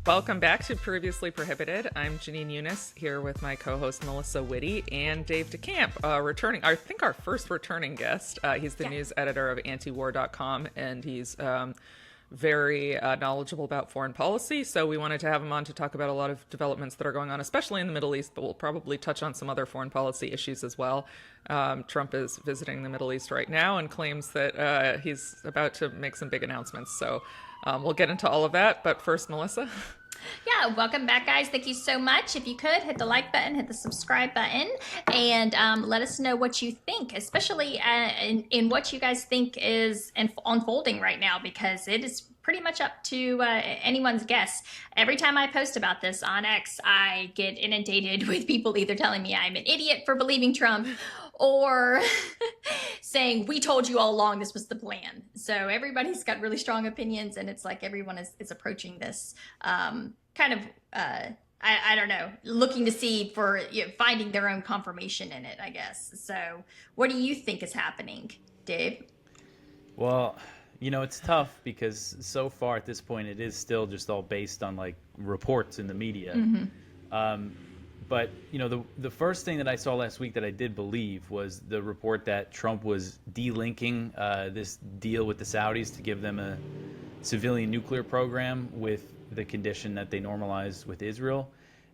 Welcome back to Previously Prohibited. I'm Jenin Eunice here with my co-host Melissa Whitty and Dave DeCamp, returning, I think our first returning guest. He's the news editor of antiwar.com, and he's very knowledgeable about foreign policy. So we wanted to have him on to talk about a lot of developments that are going on, especially in the Middle East, but we'll probably touch on some other foreign policy issues as well. Trump is visiting the Middle East right now and claims that he's about to make some big announcements. So we'll get into all of that. But first, Melissa. Yeah, welcome back, guys. Thank you so much. If you could, hit the like button, hit the subscribe button, and let us know what you think, especially in what you guys think is unfolding right now, because it is pretty much up to anyone's guess. Every time I post about this on X, I get inundated with people either telling me I'm an idiot for believing Trump or saying, we told you all along this was the plan. So everybody's got really strong opinions, and it's like everyone is approaching this kind of, I don't know, looking to see for finding their own confirmation in it, I guess. So what do you think is happening, Dave? Well, it's tough because so far at this point, it is still just all based on like reports in the media. Mm-hmm. But, the first thing that I saw last week that I did believe was the report that Trump was delinking this deal with the Saudis to give them a civilian nuclear program with the condition that they normalize with Israel.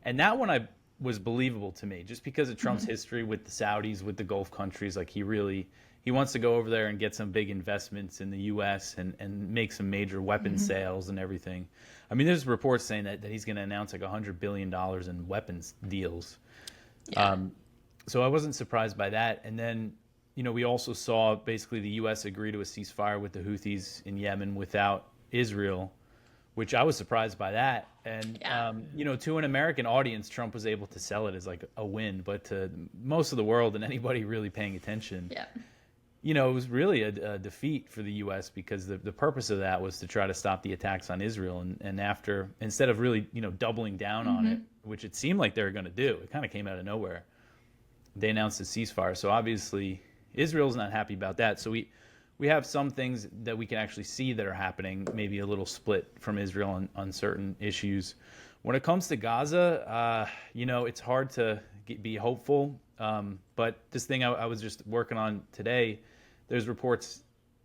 And that one was believable to me, just because of Trump's history with the Saudis, with the Gulf countries. Like he wants to go over there and get some big investments in the U.S. and make some major weapon sales and everything. I mean, there's reports saying that he's going to announce like $100 billion in weapons deals. Yeah. So I wasn't surprised by that. And then, we also saw basically the U.S. agree to a ceasefire with the Houthis in Yemen without Israel, which I was surprised by that. And, to an American audience, Trump was able to sell it as like a win. But to most of the world and anybody really paying attention, it was really a defeat for the U.S. because the purpose of that was to try to stop the attacks on Israel. And instead of really, doubling down on it, which it seemed like they were going to do, it kind of came out of nowhere. They announced a ceasefire. So obviously Israel's not happy about that. So we have some things that we can actually see that are happening, maybe a little split from Israel on certain issues. When it comes to Gaza, it's hard to be hopeful. But this thing I was just working on today, there's reports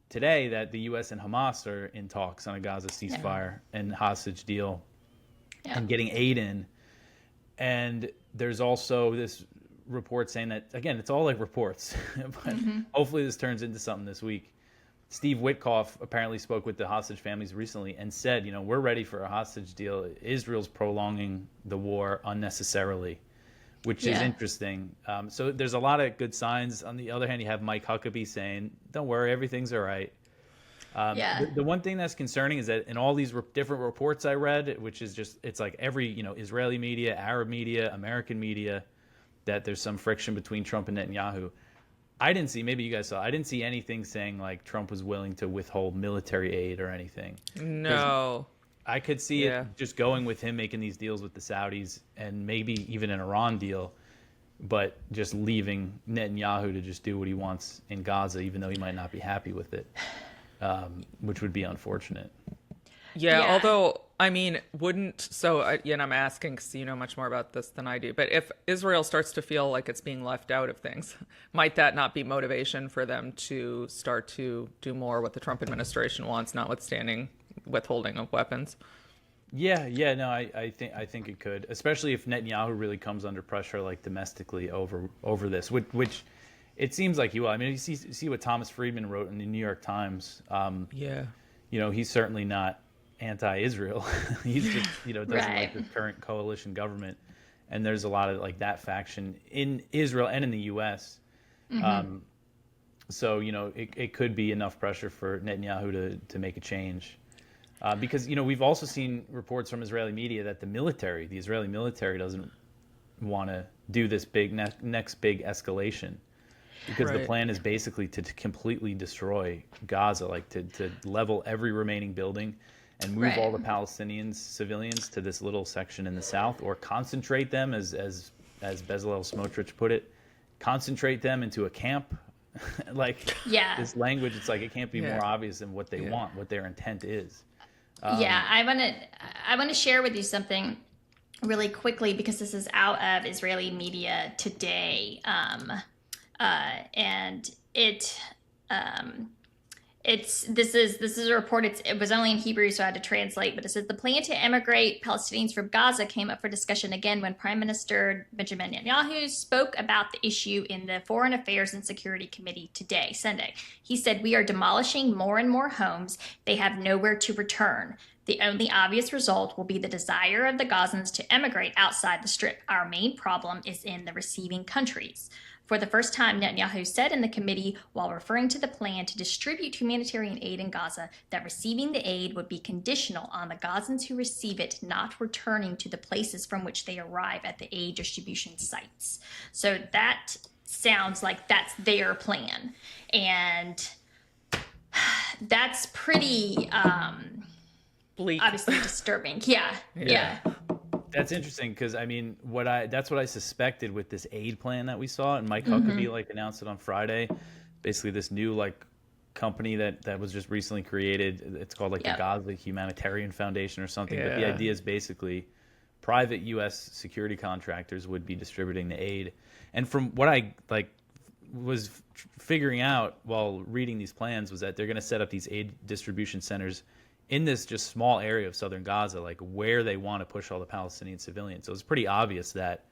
today that the U.S. and Hamas are in talks on a Gaza ceasefire and hostage deal and getting aid in. And there's also this report saying that, again, it's all like reports, but hopefully this turns into something this week. Steve Witkoff apparently spoke with the hostage families recently and said, we're ready for a hostage deal. Israel's prolonging the war unnecessarily, which is interesting. So there's a lot of good signs. On the other hand, you have Mike Huckabee saying, don't worry, everything's all right. The one thing that's concerning is that in all these different reports I read, which is just, it's like every, Israeli media, Arab media, American media, that there's some friction between Trump and Netanyahu. I didn't see, maybe you guys saw, I didn't see anything saying like Trump was willing to withhold military aid or anything. No. I could see it just going with him making these deals with the Saudis and maybe even an Iran deal, but just leaving Netanyahu to just do what he wants in Gaza, even though he might not be happy with it, which would be unfortunate. Yeah, although, I mean, I'm asking because you know much more about this than I do, but if Israel starts to feel like it's being left out of things, might that not be motivation for them to start to do more what the Trump administration wants, notwithstanding withholding of weapons? No, I think it could, especially if Netanyahu really comes under pressure, like domestically over this, which it seems like he will. I mean, you see what Thomas Friedman wrote in the New York Times. He's certainly not anti-Israel. He's just doesn't like the current coalition government, and there's a lot of like that faction in Israel and in the U.S. So it could be enough pressure for Netanyahu to make a change. Because, we've also seen reports from Israeli media that the Israeli military doesn't want to do this big next big escalation, because the plan is basically to completely destroy Gaza, like to level every remaining building and move all the Palestinians, civilians, to this little section in the south, or concentrate them, as Bezalel Smotrich put it, concentrate them into a camp. This language, it's like it can't be more obvious than what they want, what their intent is. Yeah, I want to share with you something really quickly because this is out of Israeli media today, and this is a report. It was only in Hebrew, so I had to translate. But it says the plan to emigrate Palestinians from Gaza came up for discussion again when Prime Minister Benjamin Netanyahu spoke about the issue in the Foreign Affairs and Security Committee today, Sunday. He said, "We are demolishing more and more homes. They have nowhere to return. The only obvious result will be the desire of the Gazans to emigrate outside the Strip. Our main problem is in the receiving countries." For the first time, Netanyahu said in the committee, while referring to the plan to distribute humanitarian aid in Gaza, that receiving the aid would be conditional on the Gazans who receive it not returning to the places from which they arrive at the aid distribution sites. So that sounds like that's their plan. And that's pretty bleak, obviously disturbing. Yeah. That's interesting because I mean, that's what I suspected with this aid plan that we saw, and Mike Huckabee announced it on Friday. Basically, this new company that was just recently created. It's called the Gaza Humanitarian Foundation or something. Yeah. But the idea is basically private U.S. security contractors would be distributing the aid. And from what I was figuring out while reading these plans was that they're going to set up these aid distribution centers in this just small area of southern Gaza, where they want to push all the Palestinian civilians. So it's pretty obvious that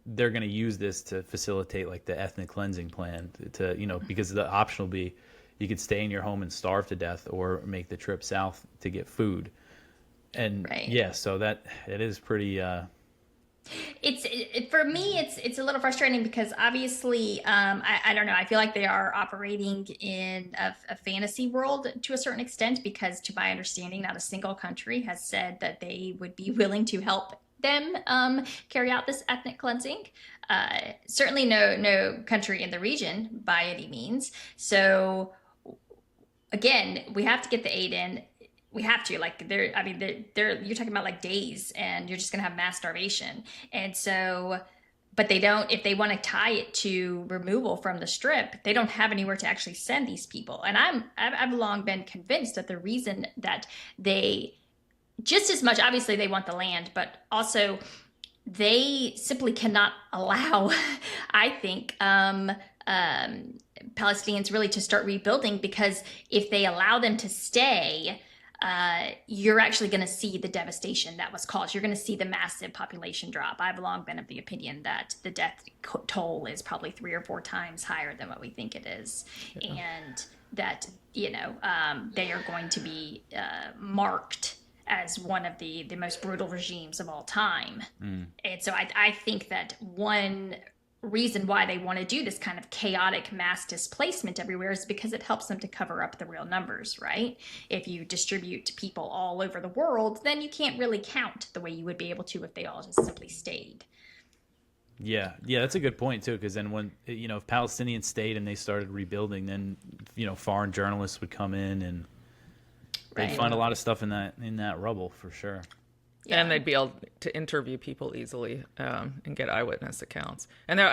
they're going to use this to facilitate the ethnic cleansing plan to because the option will be you could stay in your home and starve to death or make the trip south to get food. And so that it is pretty for me it's a little frustrating because obviously I don't know, I feel like they are operating in a fantasy world to a certain extent because to my understanding not a single country has said that they would be willing to help them carry out this ethnic cleansing. Certainly no country in the region by any means. So again, we have to get the aid in. We have to, you're talking about days and you're just going to have mass starvation. And so, but they don't, if they want to tie it to removal from the Strip, they don't have anywhere to actually send these people. And I've long been convinced that the reason that they just as much, obviously they want the land, but also they simply cannot allow, I think, Palestinians really to start rebuilding because if they allow them to stay, you're actually going to see the devastation that was caused. You're going to see the massive population drop. I've long been of the opinion that the death toll is probably 3 or 4 times higher than what we think it is. Yeah. And that, they are going to be marked as one of the most brutal regimes of all time. And so I think that one reason why they want to do this kind of chaotic mass displacement everywhere is because it helps them to cover up the real numbers, right? If you distribute people all over the world, then you can't really count the way you would be able to if they all just simply stayed. Yeah, that's a good point too, because then when if Palestinians stayed and they started rebuilding, then foreign journalists would come in and they'd find a lot of stuff in that rubble for sure. Yeah. And they'd be able to interview people easily and get eyewitness accounts. And there,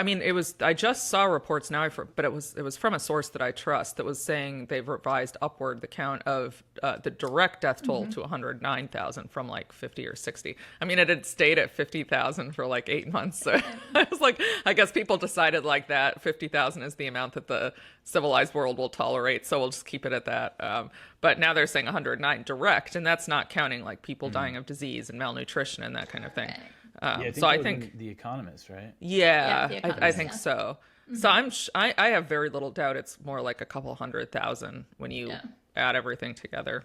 I just saw reports now, but it was from a source that I trust that was saying they've revised upward the count of the direct death toll to 109,000 from 50 or 60. It had stayed at 50,000 for 8 months. So I was I guess people decided that 50,000 is the amount that the civilized world will tolerate, so we'll just keep it at that. But now they're saying 109 direct, and that's not counting people dying of disease and malnutrition and that kind of thing. I think The Economist, right? Yeah, The Economist, I think so. So I have very little doubt it's more like a couple 100,000 when you add everything together.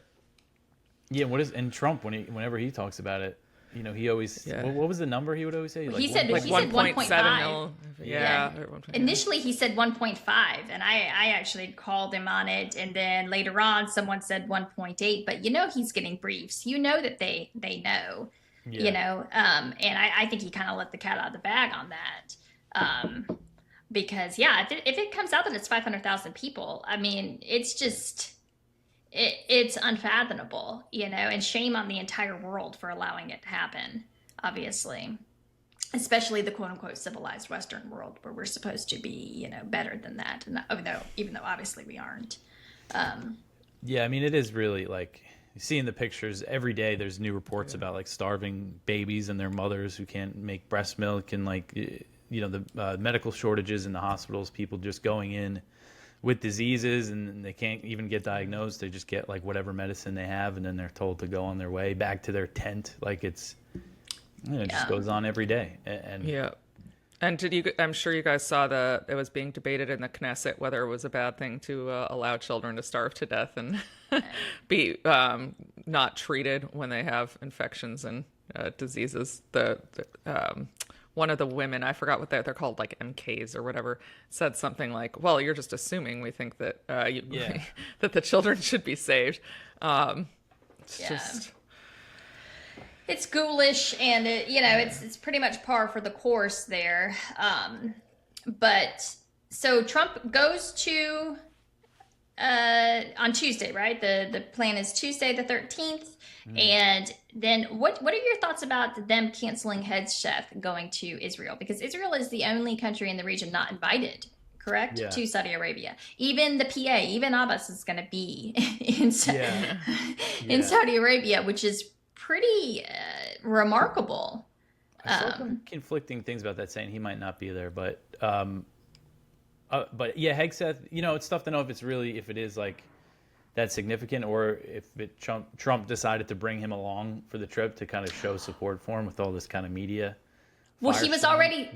Yeah, and Trump whenever he talks about it, he always what was the number he would always say? He said 1.7 mil. Yeah. Initially he said 1.5, and I actually called him on it, and then later on someone said 1.8. But he's getting briefs. That they know. Yeah. And I think he kind of let the cat out of the bag on that. Because if it comes out that it's 500,000 people, it's just. It's unfathomable, and shame on the entire world for allowing it to happen, obviously, especially the quote unquote civilized Western world where we're supposed to be, better than that. And even though obviously we aren't. It is really seeing the pictures every day. There's new reports about like starving babies and their mothers who can't make breast milk, and like the medical shortages in the hospitals. People just going in with diseases and they can't even get diagnosed. They just get like whatever medicine they have, and then they're told to go on their way back to their tent. Like it just goes on every day. And yeah. And I'm sure you guys saw it was being debated in the Knesset whether it was a bad thing to allow children to starve to death and be not treated when they have infections and diseases. One of the women, I forgot what they're called, like MKs or whatever, said something like, well, you're just assuming we think that that the children should be saved. It's ghoulish, and it's pretty much par for the course there. But so Trump goes to on Tuesday, right? The plan is Tuesday the 13th. And then what are your thoughts about them canceling Hegseth going to Israel? Because Israel is the only country in the region not invited, correct? Yeah. To Saudi Arabia. Even the PA, even Abbas is going to be in Saudi Arabia, which is pretty remarkable. I saw some conflicting things about that, saying he might not be there, but yeah, Hegseth, it's tough to know if it is like that significant, or if Trump decided to bring him along for the trip to kind of show support for him with all this kind of media. Well, he was already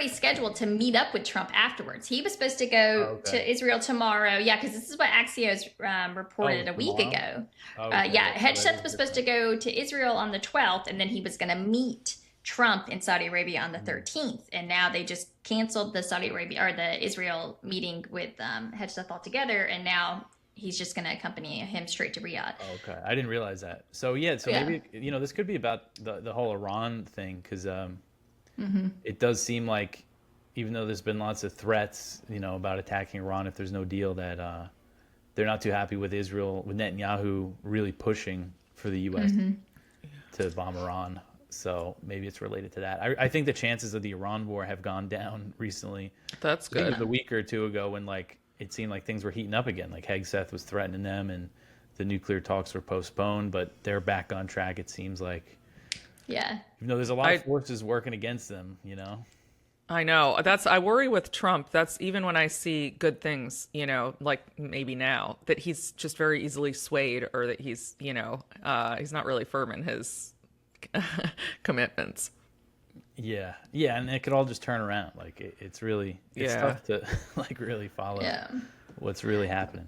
scheduled to meet up with Trump afterwards. He was supposed to go to Israel tomorrow. Yeah, because this is what Axios reported a week ago. Hegseth was supposed to go to Israel on the 12th, and then he was going to meet Trump in Saudi Arabia on the 13th. And now they just canceled the Saudi Arabia or the Israel meeting with Hegseth altogether, and now he's just going to accompany him straight to Riyadh. Okay, I didn't realize that. So maybe this could be about the whole Iran thing, because it does seem like, even though there's been lots of threats, about attacking Iran if there's no deal, that they're not too happy with Israel, with Netanyahu really pushing for the U.S. to bomb Iran. So maybe it's related to that. I think the chances of the Iran war have gone down recently. That's good. I think it was a week or two ago when it seemed like things were heating up again. Like Hegseth was threatening them, and the nuclear talks were postponed, but they're back on track, it seems like. Yeah. Even though there's a lot of forces working against them, I know. I worry with Trump. That's even when I see good things, like maybe now, that he's just very easily swayed, or that he's not really firm in his commitments. Yeah, and it could all just turn around. Like it's tough to really follow what's really happening.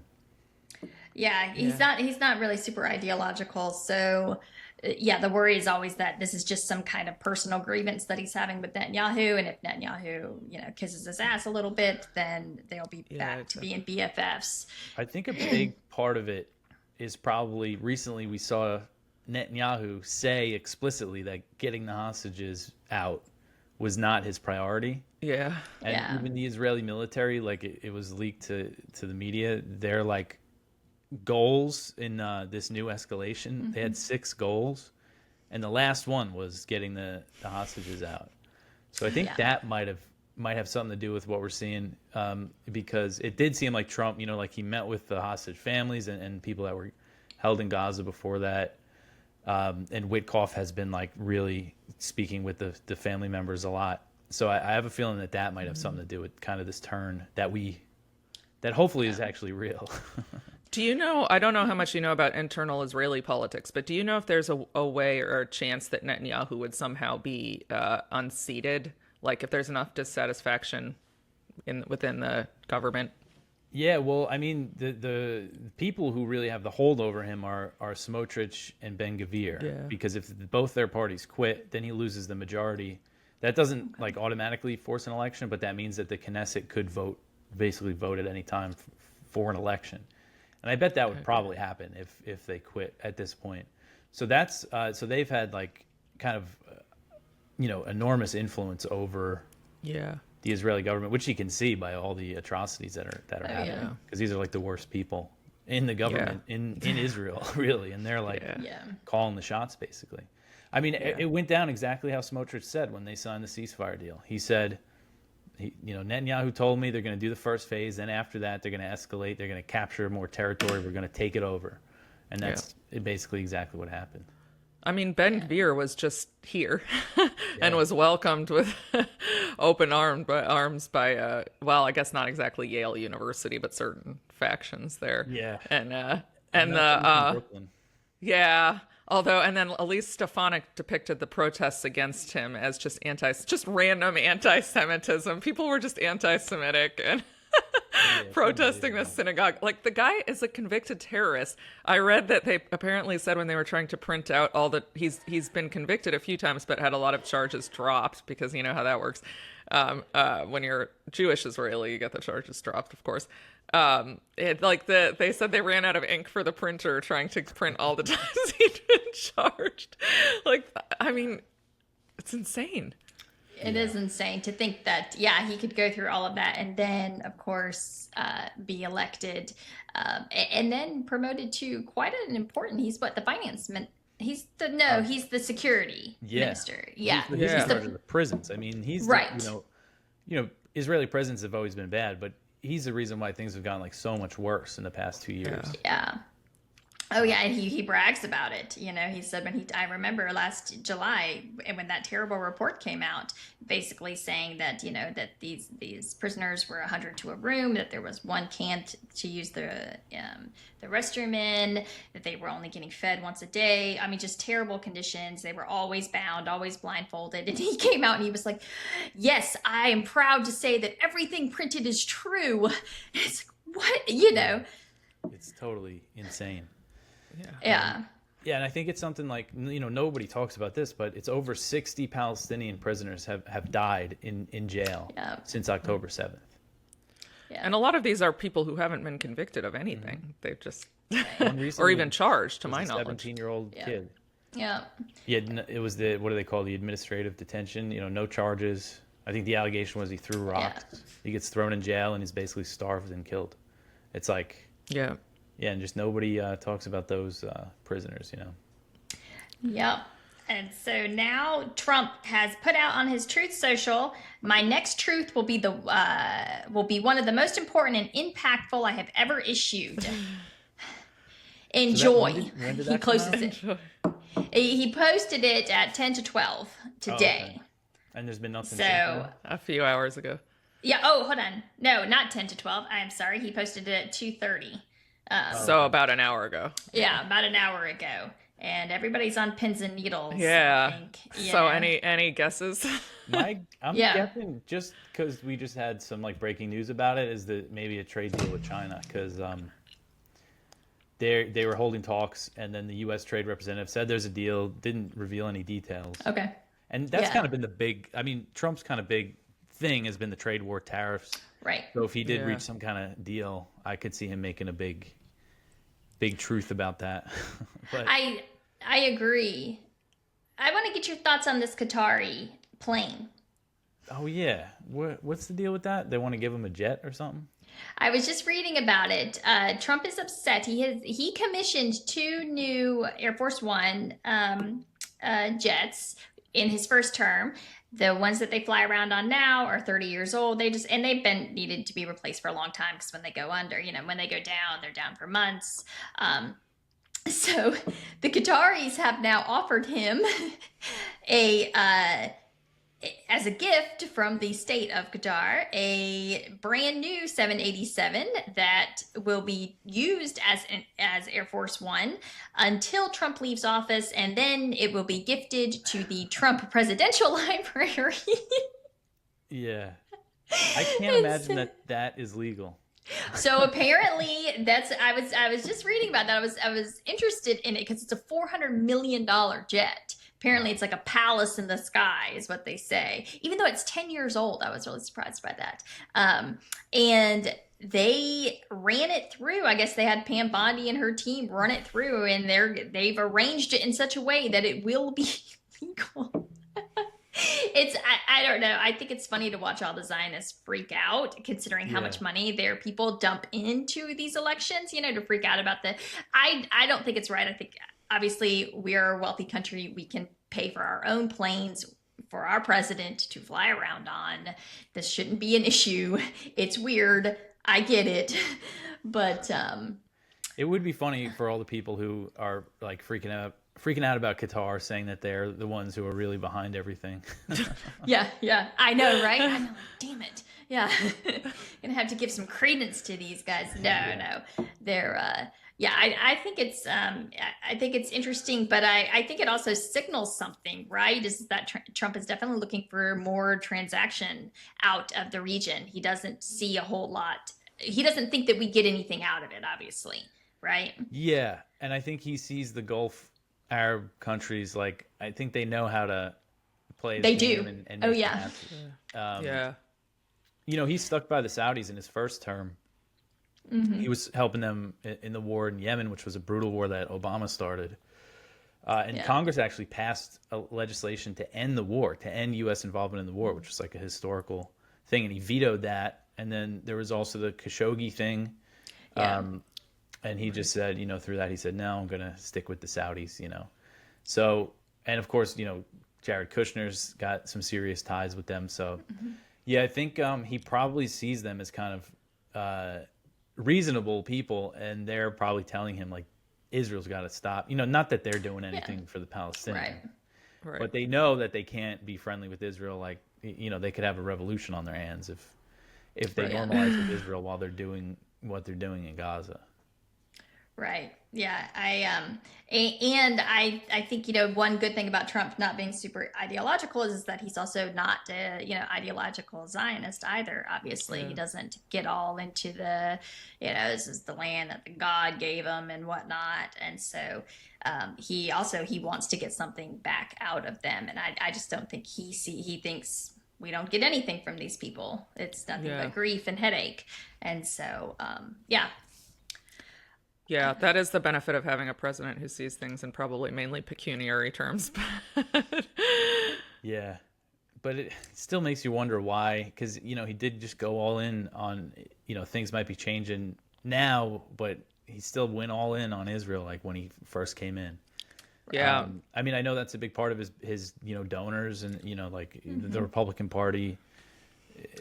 Yeah, he's not really super ideological. So the worry is always that this is just some kind of personal grievance that he's having with Netanyahu, and if Netanyahu kisses his ass a little bit, then they'll be back to being BFFs. I think a big part of it is probably recently we saw Netanyahu say explicitly that getting the hostages out was not his priority. Yeah. And even the Israeli military, it was leaked to the media, their goals in this new escalation, they had 6 goals, and the last one was getting the hostages out. So I think that might have something to do with what we're seeing, because it did seem like Trump, he met with the hostage families and people that were held in Gaza before that. And Witkoff has been really speaking with the family members a lot. So I have a feeling that might have something to do with kind of this turn that hopefully is actually real. Do you know, I don't know how much you know about internal Israeli politics, but do you know if there's a way or a chance that Netanyahu would somehow be unseated? Like if there's enough dissatisfaction within the government? Yeah, well, I mean, the people who really have the hold over him are Smotrich and Ben-Gvir, because if both their parties quit, then he loses the majority. That doesn't automatically force an election, but that means that the Knesset could vote at any time for an election. And I bet that would probably happen if they quit at this point. So that's so they've had kind of enormous influence over the Israeli government, which you can see by all the atrocities that are happening, because these are the worst people in the government in Israel, really, and they're calling the shots basically. I mean, it went down exactly how Smotrich said when they signed the ceasefire deal. He said, Netanyahu told me they're going to do the first phase, then after that they're going to escalate, they're going to capture more territory, we're going to take it over. And that's basically exactly what happened. I mean, Ben Gvir was just here and was welcomed with open arms by, well, I guess not exactly Yale University, but certain factions there. Yeah. And Brooklyn. yeah. Although, and then Elise Stefanik depicted the protests against him as just random anti-Semitism. People were just anti-Semitic and protesting the synagogue. Like, the guy is a convicted terrorist. I read that they apparently said when they were trying to print out all the he's been convicted a few times, but had a lot of charges dropped, because you know how that works. When you're Jewish Israeli, you get the charges dropped, of course. They said they ran out of ink for the printer trying to print all the times he'd been charged. Like, I mean, it's insane. It is insane to think that, yeah, he could go through all of that and then, of course, be elected and then promoted to quite an important, he's what, the finance minister? He's the security minister. Yeah. He's in charge of the prisons. I mean, he's right. You know, Israeli prisons have always been bad, but he's the reason why things have gotten like so much worse in the past 2 years. Yeah. Oh yeah, and he brags about it. You know, he said I remember last July when that terrible report came out, basically saying that, you know, that these prisoners were 100 to a room, that there was one can to use the restroom in, that they were only getting fed once a day. I mean, just terrible conditions. They were always bound, always blindfolded. And he came out and he was like, "Yes, I am proud to say that everything printed is true." It's like, what, you know? It's totally insane. Yeah. Yeah, and I think it's something like, you know, nobody talks about this, but it's over 60 Palestinian prisoners have died in jail since October 7th. Yeah. And a lot of these are people who haven't been convicted of anything. Mm-hmm. They've just, or even charged, to my knowledge. 17-year-old kid. Yeah. Yeah, it was what do they call the administrative detention? You know, no charges. I think the allegation was he threw rocks. Yeah. He gets thrown in jail and he's basically starved and killed. It's like... Yeah. Yeah, and just nobody talks about those prisoners, you know. Yep. And so now Trump has put out on his Truth Social, "My next truth will be one of the most important and impactful I have ever issued." Enjoy. So when did that he closes it. He posted it at 10 to 12 today. Oh, okay. And there's been nothing. So a few hours ago. Yeah. Oh, hold on. No, not 10 to 12. I'm sorry. He posted it at 2:30. So about an hour ago. Yeah, about an hour ago. And everybody's on pins and needles. Yeah. I think. Yeah. So any guesses? I'm guessing, just because we just had some like breaking news about it, is that maybe a trade deal with China, because they were holding talks, and then the U.S. trade representative said there's a deal, didn't reveal any details. Okay. And that's kind of been the big, I mean, Trump's kind of big thing has been the trade war, tariffs. Right. So if he did reach some kind of deal, I could see him making a big truth about that. But I agree. I want to get your thoughts on this Qatari plane. Oh yeah, what's the deal with that? They want to give him a jet or something? I was just reading about it. Trump is upset. He commissioned 2 new Air Force One jets in his first term. The ones that they fly around on now are 30 years old. They've been needed to be replaced for a long time, because when they go under, you know, when they go down, they're down for months. So the Qataris have now offered him as a gift from the state of Qatar, a brand new 787 that will be used as Air Force One until Trump leaves office, and then it will be gifted to the Trump Presidential Library. Yeah. I can't imagine that is legal. So apparently I was just reading about that. I was interested in it because it's a $400 million jet. Apparently it's like a palace in the sky is what they say. Even though it's 10 years old, I was really surprised by that. And they ran it through. I guess they had Pam Bondi and her team run it through, and they've arranged it in such a way that it will be legal. I don't know. I think it's funny to watch all the Zionists freak out, considering how much money their people dump into these elections, you know, to freak out about I don't think it's right. I think obviously we're a wealthy country. We can pay for our own planes for our president to fly around on. This shouldn't be an issue. It's weird. I get it. But It would be funny for all the people who are like freaking out about Qatar, saying that they're the ones who are really behind everything. Yeah, I know, right? I'm like, damn it. Yeah, gonna have to give some credence to these guys. No, they're. Yeah, I think it's interesting, but I think it also signals something, right? Is that Trump is definitely looking for more transaction out of the region. He doesn't see a whole lot. He doesn't think that we get anything out of it, obviously, right? Yeah, and I think he sees the Gulf Arab countries, like, I think they know how to play his They game do. and Oh make it yeah. happen. Yeah. You know, he's stuck by the Saudis in his first term. He was helping them in the war in Yemen, which was a brutal war that Obama started. And Yeah. Congress actually passed a legislation to end the war, to end U.S. involvement in the war, which was like a historical thing. And he vetoed that. And then there was also the Khashoggi thing. Yeah. And he just said, you know, through that, he said, no, I'm going to stick with the Saudis, you know. So, and of course, you know, Jared Kushner's got some serious ties with them. So, yeah, I think he probably sees them as kind of reasonable people, and they're probably telling him, like, Israel's got to stop. You know, not that they're doing anything for the Palestinians, Right. but they know that they can't be friendly with Israel. Like, you know, they could have a revolution on their hands if they normalize with Israel while they're doing what they're doing in Gaza. Right. Yeah. I think, you know, one good thing about Trump not being super ideological is that he's also not you know, ideological Zionist either. Obviously, he doesn't get all into the, you know, this is the land that God gave him and whatnot. And so he wants to get something back out of them. And I just don't think he thinks we don't get anything from these people. It's nothing but grief and headache. And so, yeah. Yeah, that is the benefit of having a president who sees things in probably mainly pecuniary terms. Yeah, but it still makes you wonder why, because, you know, he did just go all in on, you know, things might be changing now, but he still went all in on Israel, like when he first came in. Yeah. I mean, I know that's a big part of his you know, donors and, you know, like the Republican Party,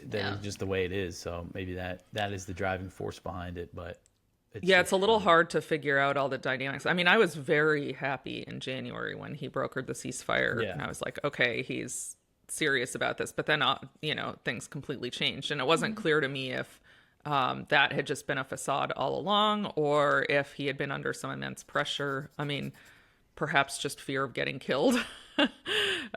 that is just the way it is. So maybe that is the driving force behind it, but. It's a little hard to figure out all the dynamics. I mean, I was very happy in January when he brokered the ceasefire, and I was like, okay, he's serious about this. But then, you know, things completely changed, and it wasn't clear to me if that had just been a facade all along, or if he had been under some immense pressure. I mean, perhaps just fear of getting killed,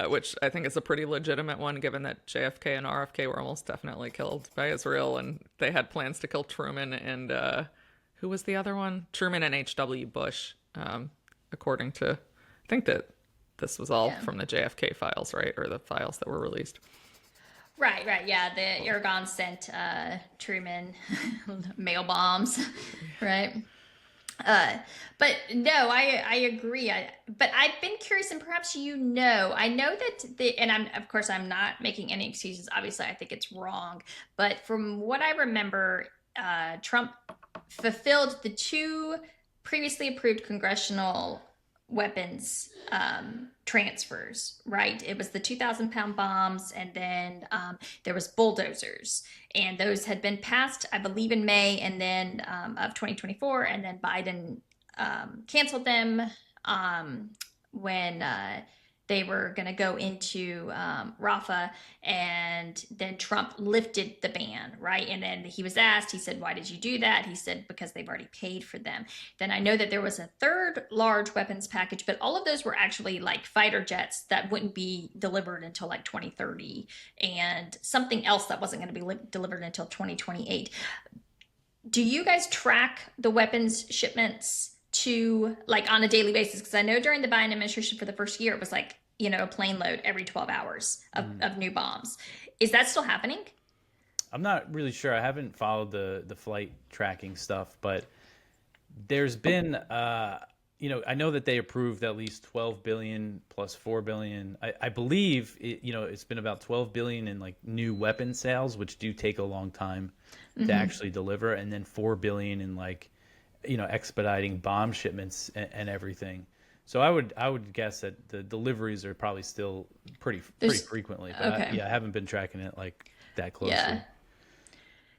which I think is a pretty legitimate one, given that JFK and RFK were almost definitely killed by Israel, and they had plans to kill Truman and who was the other one? Truman and H.W. Bush, according to, I think that this was all from the JFK files, right? Or the files that were released. Right. Yeah, the Aragon sent Truman mail bombs, right? But no, I agree. But I've been curious, and perhaps you know, I know that and I'm not making any excuses. Obviously, I think it's wrong. But from what I remember, Trump fulfilled the two previously approved congressional weapons transfers, right? It was the 2,000-pound bombs, and then there was bulldozers, and those had been passed, I believe, in May and then of 2024, and then Biden canceled them when they were going to go into Rafah, and then Trump lifted the ban, right? And then he was asked, he said, why did you do that? He said, because they've already paid for them. Then I know that there was a third large weapons package, but all of those were actually like fighter jets that wouldn't be delivered until like 2030, and something else that wasn't going to be delivered until 2028. Do you guys track the weapons shipments to, like, on a daily basis? Because I know during the Biden administration for the first year, it was like, you know, a plane load every 12 hours of new bombs. Is that still happening? I'm not really sure. I haven't followed the flight tracking stuff, but there's been, you know, I know that they approved at least 12 billion plus 4 billion. I believe, you know, it's been about 12 billion in like new weapon sales, which do take a long time to actually deliver. And then 4 billion in like, you know, expediting bomb shipments and everything. So I would guess that the deliveries are probably still pretty frequently. But okay. I haven't been tracking it like that closely.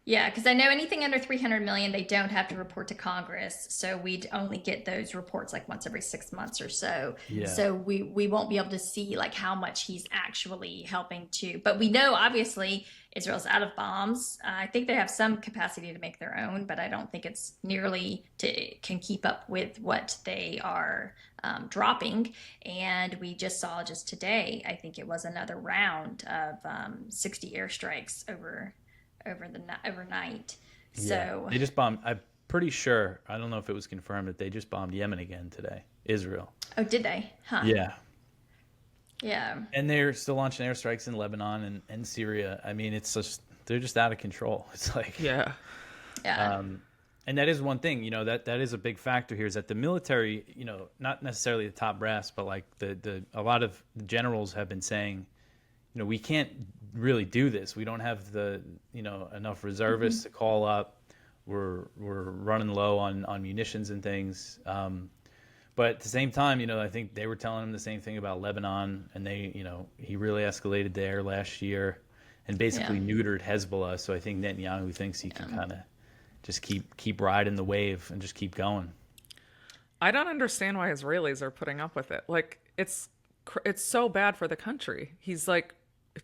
Yeah, because I know anything under 300 million, they don't have to report to Congress. So we'd only get those reports like once every 6 months or so. Yeah. So we won't be able to see like how much he's actually helping to. But we know obviously Israel's out of bombs. I think they have some capacity to make their own, but I don't think it's nearly can keep up with what they are dropping. And we just saw just today, I think it was another round of 60 airstrikes overnight. So yeah. They just bombed. I'm pretty sure. I don't know if it was confirmed that they just bombed Yemen again today. Israel. Oh, did they? Huh. Yeah. Yeah. And they're still launching airstrikes in Lebanon and Syria. I mean, it's just they're just out of control. It's like Yeah. And that is one thing, you know, that is a big factor here is that the military, you know, not necessarily the top brass, but like a lot of the generals have been saying, you know, we can't really do this. We don't have the, you know, enough reservists to call up. We're running low on munitions and things. But at the same time, you know, I think they were telling him the same thing about Lebanon, and they, you know, he really escalated there last year and basically neutered Hezbollah. So I think Netanyahu thinks he can kind of just keep riding the wave and just keep going. I don't understand why Israelis are putting up with it. Like, it's so bad for the country. He's like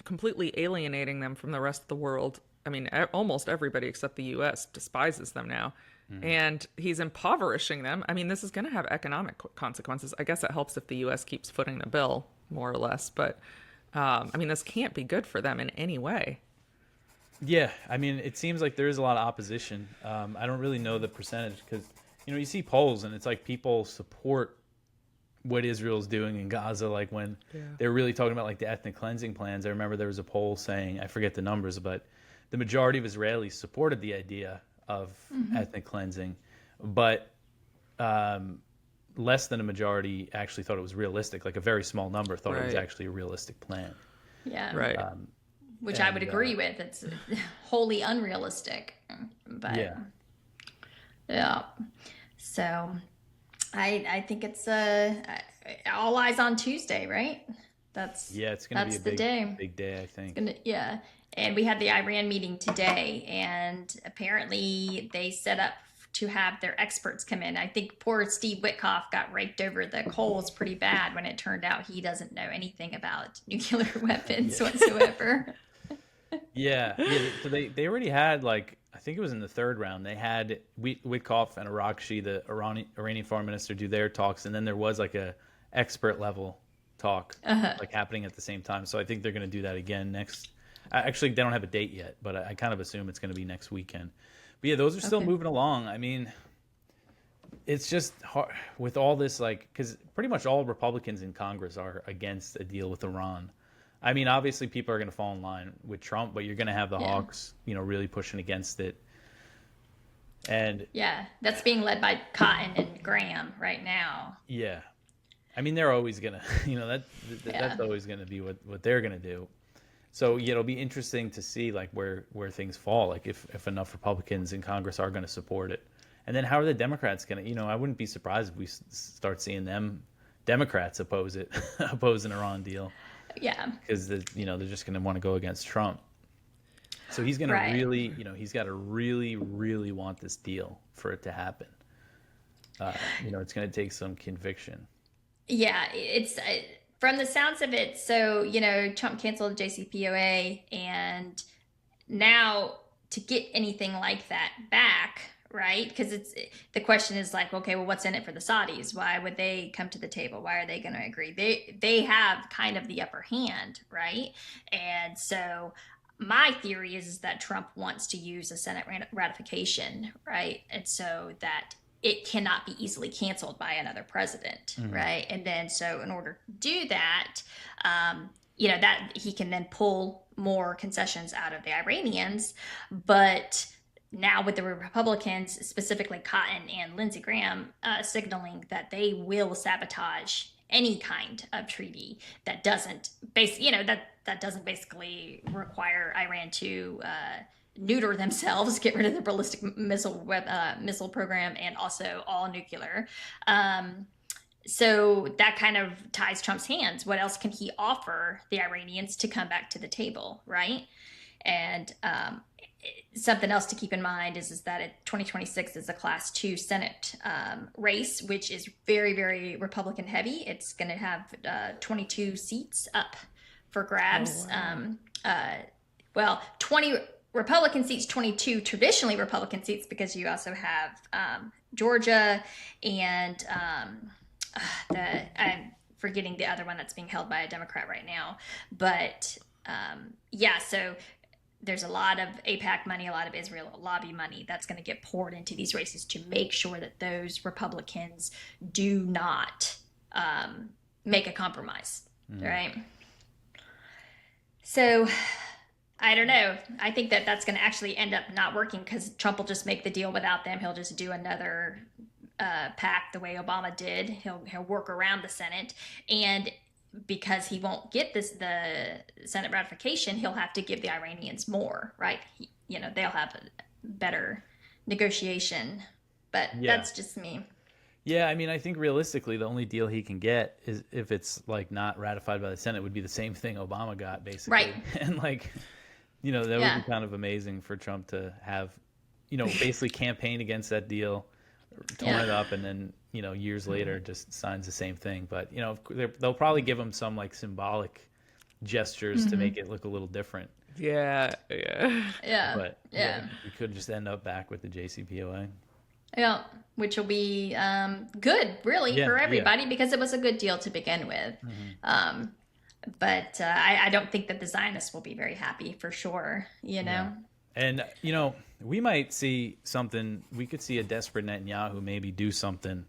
completely alienating them from the rest of the world. I mean, almost everybody except the U.S. despises them now. And he's impoverishing them. I mean, this is going to have economic consequences. I guess it helps if the U.S. keeps footing the bill, more or less. But, I mean, this can't be good for them in any way. Yeah, I mean, it seems like there is a lot of opposition. I don't really know the percentage because, you know, you see polls and it's like people support what Israel's doing in Gaza. Like when they're really talking about like the ethnic cleansing plans. I remember there was a poll saying, I forget the numbers, but the majority of Israelis supported the idea of ethnic cleansing, but less than a majority actually thought it was realistic. Like a very small number thought it was actually a realistic plan. Yeah. Right. Which I would agree with. It's wholly unrealistic. But yeah. So I think it's all eyes on Tuesday, right? It's going to be a big day, I think. And we had the Iran meeting today, and apparently they set up to have their experts come in. I think poor Steve Witkoff got raked over the coals pretty bad when it turned out he doesn't know anything about nuclear weapons whatsoever. Yeah. So they already had, like, I think it was in the third round, they had Witkoff and Arakshi, the Iranian foreign minister, do their talks, and then there was like a expert level talk like happening at the same time. So I think they're going to do that again next. Actually, they don't have a date yet, but I kind of assume it's going to be next weekend. But yeah, those are still moving along. I mean, it's just hard with all this, like, because pretty much all Republicans in Congress are against a deal with Iran. I mean, obviously people are going to fall in line with Trump, but you're going to have the Hawks, you know, really pushing against it. And yeah, that's being led by Cotton and Graham right now. Yeah. I mean, they're always going to, you know, that's always going to be what they're going to do. So yeah, it'll be interesting to see like where things fall, like if enough Republicans in Congress are going to support it. And then how are the Democrats going to, you know, I wouldn't be surprised if we start seeing them, Democrats oppose an Iran deal. Yeah. Because, you know, they're just going to want to go against Trump. So he's going to really, you know, he's got to really, really want this deal for it to happen. You know, it's going to take some conviction. Yeah, it's from the sounds of it. So, you know, Trump canceled the JCPOA, and now to get anything like that back, right? Because the question is like, okay, well, what's in it for the Saudis? Why would they come to the table? Why are they going to agree? They have kind of the upper hand, right? And so my theory is that Trump wants to use a Senate ratification, right? And so that it cannot be easily canceled by another president, right? And then so in order to do that, you know, that he can then pull more concessions out of the Iranians. But now with the Republicans, specifically Cotton and Lindsey Graham, signaling that they will sabotage any kind of treaty that doesn't that doesn't basically require Iran to neuter themselves, get rid of the ballistic missile program, and also all nuclear. So that kind of ties Trump's hands. What else can he offer the Iranians to come back to the table, right? And something else to keep in mind is that 2026 is a Class 2 Senate race, which is very, very Republican heavy. It's going to have 22 seats up for grabs. Oh, wow. 20 Republican seats, 22 traditionally Republican seats, because you also have Georgia and I'm forgetting the other one that's being held by a Democrat right now. But so there's a lot of AIPAC money, a lot of Israel lobby money that's going to get poured into these races to make sure that those Republicans do not make a compromise, right? So I don't know. I think that that's going to actually end up not working, because Trump will just make the deal without them. He'll just do another pact the way Obama did. He'll work around the Senate, and because he won't get the Senate ratification, he'll have to give the Iranians more, right? They'll have a better negotiation, but that's just me. Yeah, I mean, I think realistically, the only deal he can get is if it's like not ratified by the Senate, would be the same thing Obama got, basically. Right. And like, that would be kind of amazing for Trump to have, basically campaign against that deal, torn it up, and then years later just signs the same thing. But they'll probably give him some like symbolic gestures to make it look a little different. Yeah. But we could just end up back with the JCPOA. Yeah, which will be good, really, for everybody, because it was a good deal to begin with. But I don't think that the Zionists will be very happy, for sure. And we might see something. We could see a desperate Netanyahu maybe do something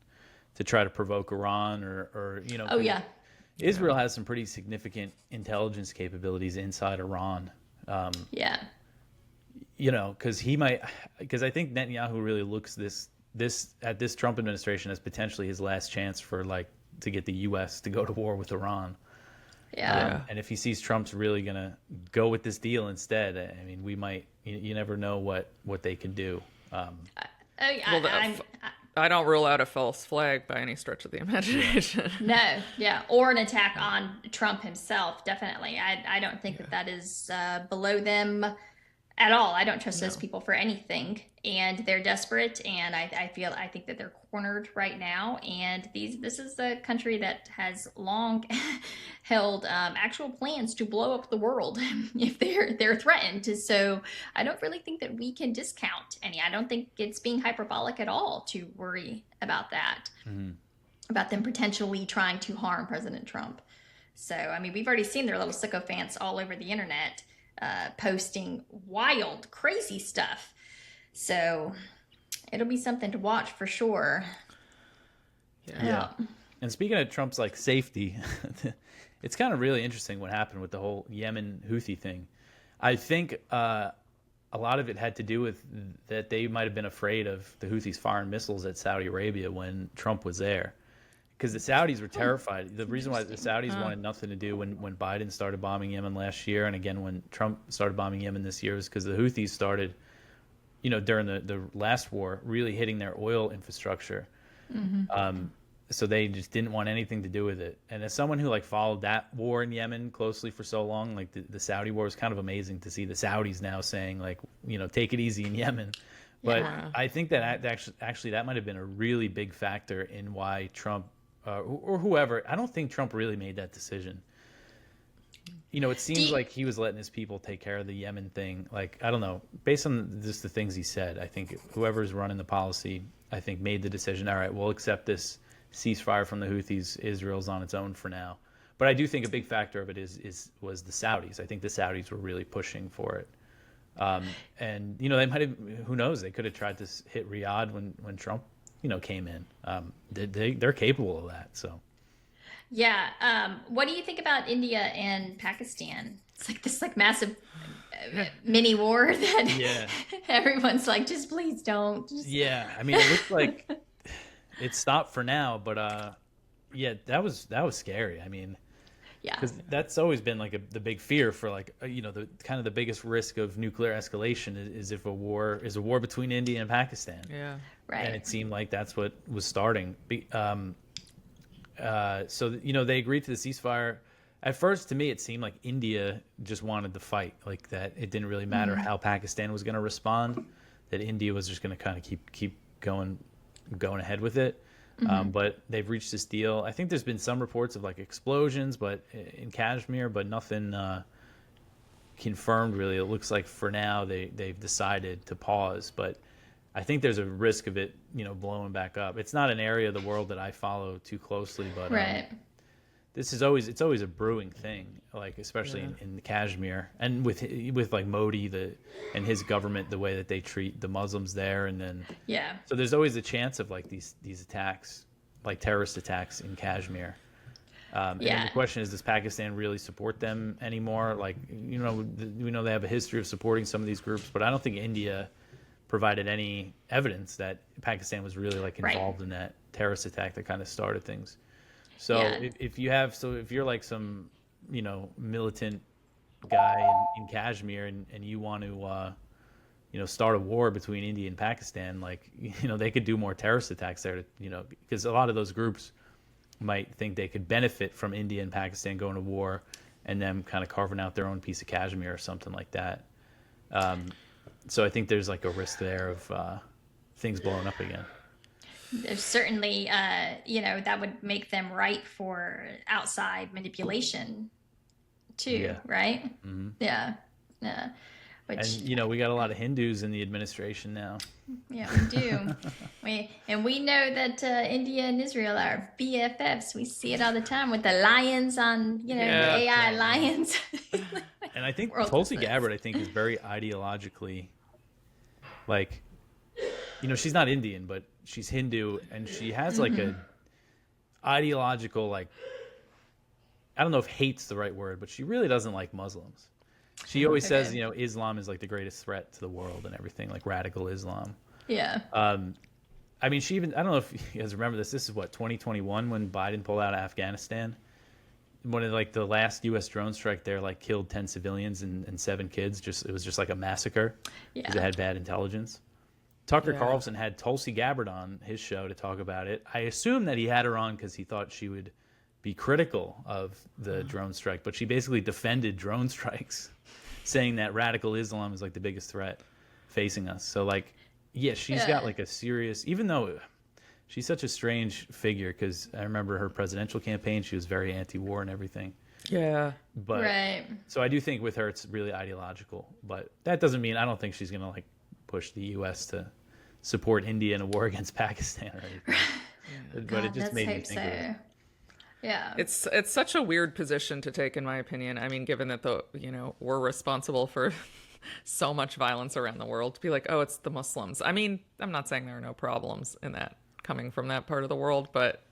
to try to provoke Iran, or Israel has some pretty significant intelligence capabilities inside Iran. Because I think Netanyahu really looks at this Trump administration as potentially his last chance to get the U.S. to go to war with Iran. And if he sees Trump's really going to go with this deal instead, I mean, we might. You never know what they can do. I don't rule out a false flag by any stretch of the imagination. Or an attack on Trump himself, definitely. I don't think that is below them at all. I don't trust those people for anything, and they're desperate, and I think that they're cornered right now, and this is the country that has long held actual plans to blow up the world if they're threatened. So I don't really think that we can discount any. I don't think it's being hyperbolic at all to worry about that, about them potentially trying to harm President Trump. So I mean, we've already seen their little sycophants all over the internet posting wild, crazy stuff. So it'll be something to watch for sure. Yeah. And speaking of Trump's safety, it's kind of really interesting what happened with the whole Yemen Houthi thing. I think a lot of it had to do with that they might have been afraid of the Houthis firing missiles at Saudi Arabia when Trump was there. Because the Saudis were terrified. The reason why the Saudis wanted nothing to do when Biden started bombing Yemen last year, and again when Trump started bombing Yemen this year, was because the Houthis started, during the last war, really hitting their oil infrastructure. So they just didn't want anything to do with it. And as someone who followed that war in Yemen closely for so long, the Saudi war, was kind of amazing to see the Saudis now saying take it easy in Yemen. But I think that actually that might have been a really big factor in why Trump or whoever, I don't think Trump really made that decision. It seems like he was letting his people take care of the Yemen thing. I don't know, based on just the things he said, I think whoever's running the policy, I think made the decision, all right, we'll accept this ceasefire from the Houthis. Israel's on its own for now. But I do think a big factor of it was the Saudis. I think the Saudis were really pushing for it. And, they might have, who knows, they could have tried to hit Riyadh when Trump came in. They're capable of that. So, what do you think about India and Pakistan? It's this massive mini war that everyone's just please don't. I mean, it looks like it stopped for now, but that was scary. I mean, because that's always been the big fear for the kind of the biggest risk of nuclear escalation is if a war between India and Pakistan. Right. And it seemed like that's what was starting. So they agreed to the ceasefire at first, to me, it seemed like India just wanted to fight, like that. It didn't really matter how Pakistan was going to respond. That India was just going to kind of keep going ahead with it. But they've reached this deal. I think there's been some reports of like explosions, but in Kashmir, but nothing confirmed really. It looks like for now they've decided to pause, but I think there's a risk of it, blowing back up. It's not an area of the world that I follow too closely, but Right. it's always a brewing thing, like especially in Kashmir, and with like Modi and his government, the way that they treat the Muslims there, and then so there's always a chance of like these attacks, like terrorist attacks in Kashmir. And then the question is, does Pakistan really support them anymore? Like, we know they have a history of supporting some of these groups, but I don't think India provided any evidence that Pakistan was really like involved in that terrorist attack that kind of started things. So if you're like some, militant guy in Kashmir and you want to, start a war between India and Pakistan, like, they could do more terrorist attacks there, because a lot of those groups might think they could benefit from India and Pakistan going to war and them kind of carving out their own piece of Kashmir or something like that. So I think there's like a risk there of things blowing up again. There's certainly, that would make them ripe for outside manipulation too, right? Mm-hmm. Yeah. Which, and we got a lot of Hindus in the administration now. Yeah, we do. we know that India and Israel are BFFs. We see it all the time with the lions on, the AI lions. And I think Tulsi Gabbard, is very ideologically, like, she's not Indian, but she's Hindu, and she has like a ideological, like, I don't know if hate's the right word, but she really doesn't like Muslims. She always says, Islam is like the greatest threat to the world and everything, like radical Islam. Yeah. She even, I don't know if you guys remember this. This is what, 2021 when Biden pulled out of Afghanistan. One of like the last U.S. drone strike there, like killed 10 civilians and 7 kids. It was just like a massacre because it had bad intelligence. Tucker Carlson had Tulsi Gabbard on his show to talk about it. I assume that he had her on because he thought she would be critical of the drone strike, but she basically defended drone strikes, saying that radical Islam is like the biggest threat facing us. So like, she's got like a serious, even though she's such a strange figure, because I remember her presidential campaign, she was very anti-war and everything. Yeah. But so I do think with her it's really ideological, but that doesn't mean I don't think she's gonna like push the U.S. to support India in a war against Pakistan or anything. But it just made me think of it. Yeah. It's such a weird position to take, in my opinion. I mean, given that we're responsible for so much violence around the world, to be like, oh, it's the Muslims. I mean, I'm not saying there are no problems in that coming from that part of the world, but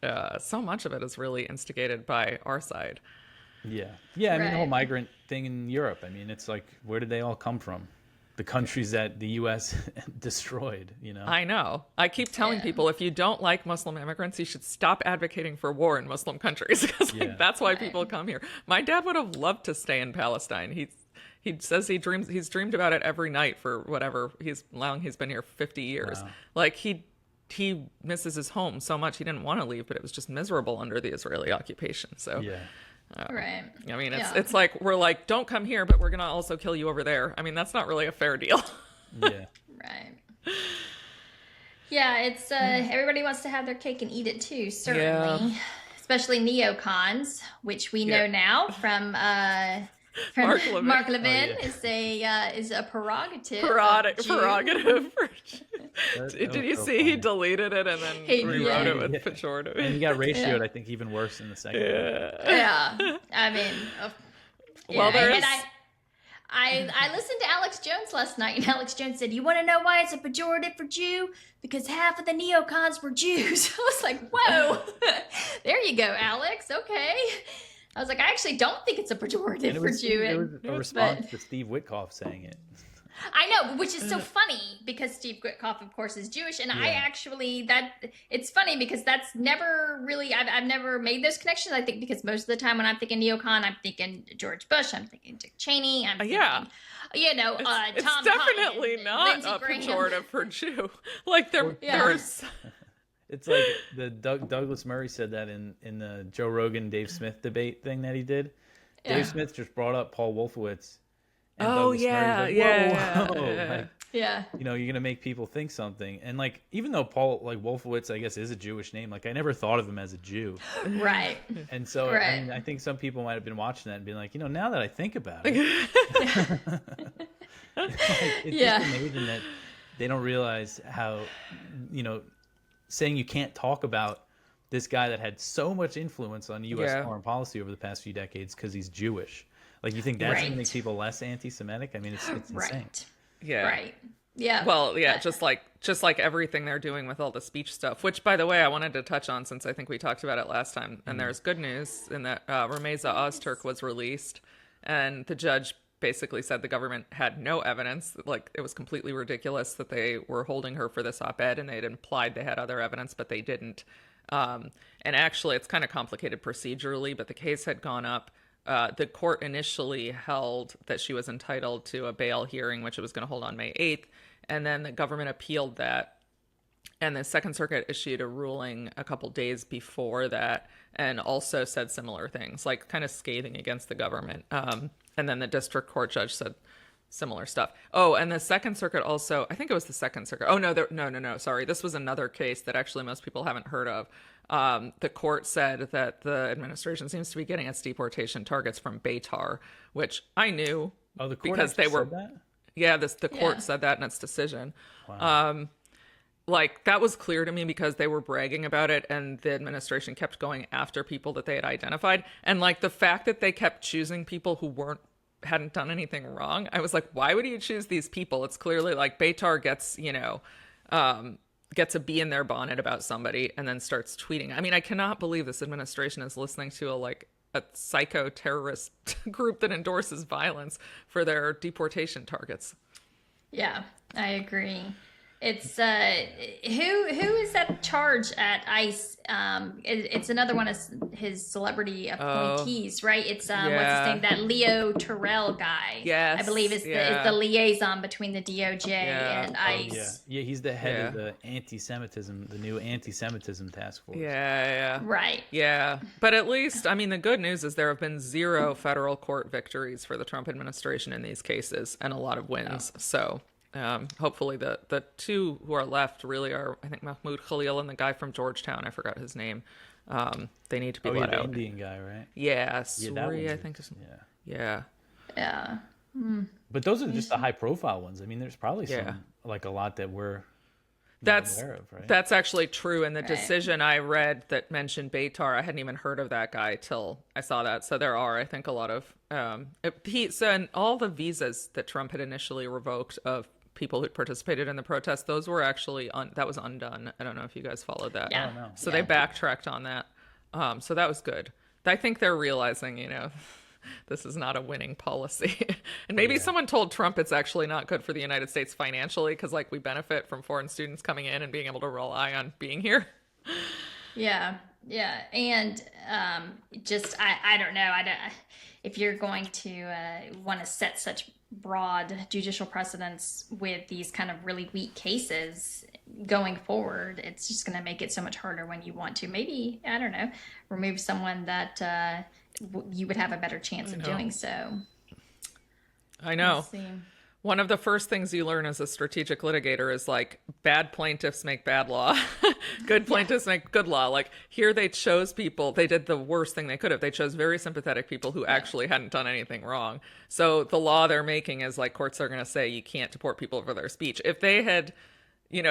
so much of it is really instigated by our side. Yeah. I mean, the whole migrant thing in Europe. I mean, it's like, where did they all come from? The countries that the U.S. destroyed, I know. I keep telling people, if you don't like Muslim immigrants, you should stop advocating for war in Muslim countries, because that's why people come here. My dad would have loved to stay in Palestine. He says he's dreamed about it every night for whatever he's been here 50 years. Wow. Like he misses his home so much. He didn't want to leave, but it was just miserable under the Israeli occupation. So right. I mean, it's like we're like, don't come here, but we're gonna also kill you over there. I mean, that's not really a fair deal. Right. Yeah, it's everybody wants to have their cake and eat it too, certainly. Especially neocons, which we know now from Mark Levin is a prerogative. Did you see he deleted it and then rewrote it with pejorative? And he got ratioed, I think, even worse in the second one. Yeah. I mean, I listened to Alex Jones last night, and Alex Jones said, "You want to know why it's a pejorative for Jew? Because half of the neocons were Jews." I was like, "Whoa, there you go, Alex. Okay." I was like, I actually don't think it's a pejorative for Jew. It was a response to Steve Witkoff saying it. I know, which is so funny because Steve Witkoff, of course, is Jewish, and I actually it's funny because that's never really I've never made those connections. I think because most of the time when I'm thinking neocon, I'm thinking George Bush, I'm thinking Dick Cheney, I'm thinking it's Tom definitely Cotton, not Lindsey a Graham. pejorative for Jew. Like there's. It's like the Douglas Murray said that in the Joe Rogan Dave Smith debate thing that he did. Dave Smith just brought up Paul Wolfowitz. And Oh, Douglas yeah, Murray's like, yeah, whoa, yeah. like, Yeah. you know, you're gonna make people think something. And like, even though Paul, like Wolfowitz, I guess is a Jewish name, like I never thought of him as a Jew. Right. And so Right. I mean, I think some people might have been watching that and being like, you know, now that I think about it, it's just amazing that they don't realize how, you know, saying you can't talk about this guy that had so much influence on U.S. foreign policy over the past few decades because he's Jewish. Like, you think that's going to make people less anti-Semitic? I mean, it's insane. Right. Yeah. Right. Yeah. Well, yeah, just like everything they're doing with all the speech stuff, which, by the way, I wanted to touch on since I think we talked about it last time. And there's good news in that Rameza Ozturk was released, and the judge basically said the government had no evidence. Like, it was completely ridiculous that they were holding her for this op-ed, and they'd implied they had other evidence, but they didn't. And actually, it's kind of complicated procedurally, but the case had gone up. The court initially held that she was entitled to a bail hearing, which it was going to hold on May 8th. And then the government appealed that. And the Second Circuit issued a ruling a couple days before that and also said similar things, like kind of scathing against the government. And then the district court judge said similar stuff. Oh, and the Second Circuit also, I think it was the Second Circuit. Oh, no, sorry. This was another case that actually most people haven't heard of. The court said that the administration seems to be getting its deportation targets from Beitar, which I knew because they were. Said that? Yeah, the court said that in its decision. Wow. Like, that was clear to me because they were bragging about it, and the administration kept going after people that they had identified, and like the fact that they kept choosing people who hadn't done anything wrong. I was like, why would you choose these people? It's clearly like Beitar gets, gets a bee in their bonnet about somebody and then starts tweeting. I mean, I cannot believe this administration is listening to a psycho terrorist group that endorses violence for their deportation targets. Yeah, I agree. It's who is that charge at ICE? It's another one of his celebrity appointees, right? It's what's his name? That Leo Terrell guy. Yes, I believe is the liaison between the DOJ and ICE. Yeah, he's the head of the anti-Semitism, the new anti-Semitism task force. Yeah. Right. Yeah, but at least, I mean, the good news is there have been 0 federal court victories for the Trump administration in these cases, and a lot of wins. So. Hopefully the 2 who are left really are, I think, Mahmoud Khalil and the guy from Georgetown. I forgot his name. They need to be let out. The Indian guy, right? Yeah, Suri, I think. Yeah. But those are just the high-profile ones. I mean, there's probably some, like a lot that we're not aware of, right? That's actually true. And the decision I read that mentioned Beitar, I hadn't even heard of that guy till I saw that. So there are, I think, a lot of and all the visas that Trump had initially revoked of people who participated in the protest, those were actually that was undone. I don't know if you guys followed that. Yeah. So they backtracked on that. So that was good. I think they're realizing, this is not a winning policy. And maybe someone told Trump it's actually not good for the United States financially because, like, we benefit from foreign students coming in and being able to rely on being here. Yeah. And just, I don't know. If you're going to want to set such broad judicial precedents with these kind of really weak cases going forward, it's just going to make it so much harder when you want to maybe, I don't know, remove someone that you would have a better chance of doing so. I know. One of the first things you learn as a strategic litigator is, like, bad plaintiffs make bad law. Good plaintiffs make good law. Like, here they chose people. They did the worst thing they could have. They chose very sympathetic people who actually hadn't done anything wrong. So the law they're making is, like, courts are going to say you can't deport people for their speech. If they had,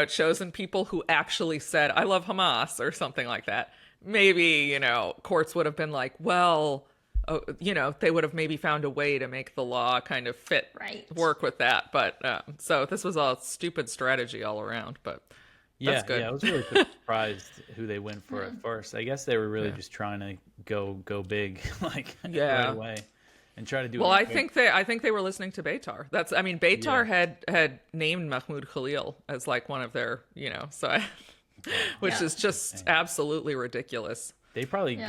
chosen people who actually said, I love Hamas or something like that, maybe, courts would have been like, well... they would have maybe found a way to make the law kind of work with that. But so this was a stupid strategy all around. But that's good. Yeah, I was really surprised who they went for at first. I guess they were really just trying to go big, like right away, and try to do. Well, I think they were listening to Beitar. Beitar had named Mahmoud Khalil as, like, one of their, which is just absolutely ridiculous. They probably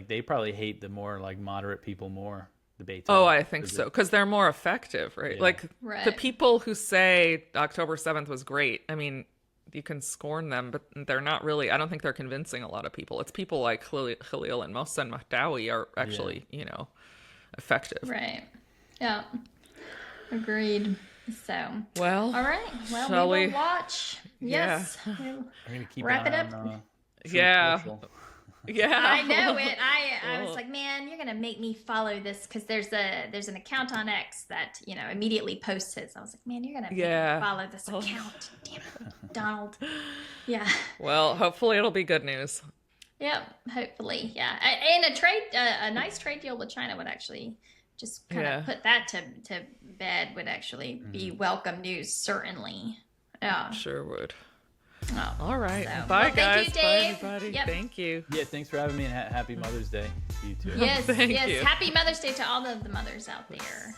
they probably hate the more, like, moderate people more. The Beitar. Oh, I think so, because they're more effective, right? Yeah. Like, the people who say October 7th was great, I mean, you can scorn them, but they're not really, I don't think they're convincing a lot of people. It's people like Khalil and Mohsen Mahdawi are actually, effective. Right. Yeah. Agreed. So. Well. All right. Well, shall we will we watch. Yes. I'm gonna keep Wrap an it eye up. on, Yeah. Truth Yeah. I know it. I was like, man, you're gonna make me follow this because there's an account on X that immediately posts it. So I was like, man, you're gonna make me follow this account. Damn it, Donald. Yeah. Well, hopefully it'll be good news. Yep. Hopefully, yeah. And a nice trade deal with China would actually just kind of put that to bed. Would actually be welcome news, certainly. Yeah. Sure would. Oh, all right. So. Bye, well, guys. Thank you, Dave. Bye, everybody. Yep. Thank you. Yeah, thanks for having me, and happy Mother's Day to you too. Yes, Thank yes. you. Happy Mother's Day to all of the mothers out there.